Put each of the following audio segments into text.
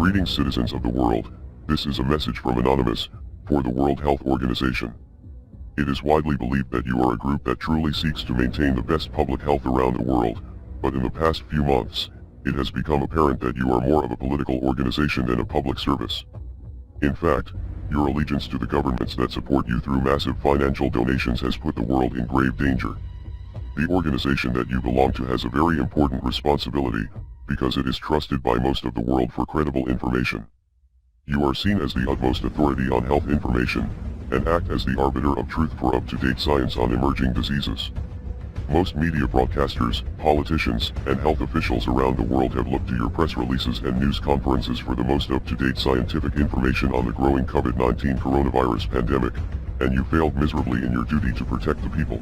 Greetings, citizens of the world. This is a message from Anonymous, for the World Health Organization. It is widely believed that you are a group that truly seeks to maintain the best public health around the world, but in the past few months, it has become apparent that you are more of a political organization than a public service. In fact, your allegiance to the governments that support you through massive financial donations has put the world in grave danger. The organization that you belong to has a very important responsibility, because it is trusted by most of the world for credible information. You are seen as the utmost authority on health information, and act as the arbiter of truth for up-to-date science on emerging diseases. Most media broadcasters, politicians, and health officials around the world have looked to your press releases and news conferences for the most up-to-date scientific information on the growing COVID-19 coronavirus pandemic, and you failed miserably in your duty to protect the people.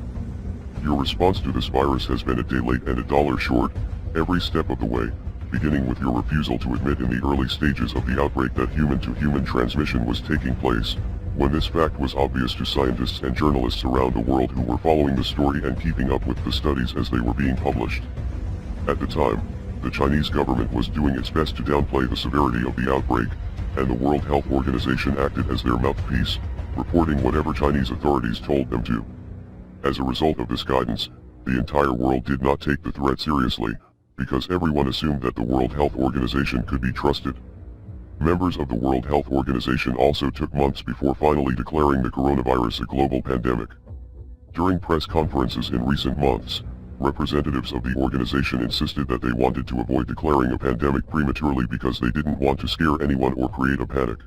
Your response to this virus has been a day late and a dollar short, every step of the way, beginning with your refusal to admit in the early stages of the outbreak that human-to-human transmission was taking place, when this fact was obvious to scientists and journalists around the world who were following the story and keeping up with the studies as they were being published. At the time, the Chinese government was doing its best to downplay the severity of the outbreak, and the World Health Organization acted as their mouthpiece, reporting whatever Chinese authorities told them to. As a result of this guidance, the entire world did not take the threat seriously, because everyone assumed that the World Health Organization could be trusted. Members of the World Health Organization also took months before finally declaring the coronavirus a global pandemic. During press conferences in recent months, representatives of the organization insisted that they wanted to avoid declaring a pandemic prematurely because they didn't want to scare anyone or create a panic.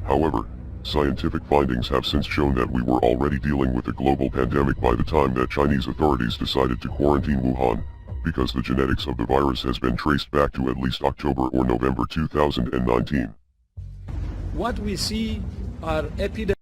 However, scientific findings have since shown that we were already dealing with a global pandemic by the time that Chinese authorities decided to quarantine Wuhan, because the genetics of the virus has been traced back to at least October or November 2019. What we see are epidemics.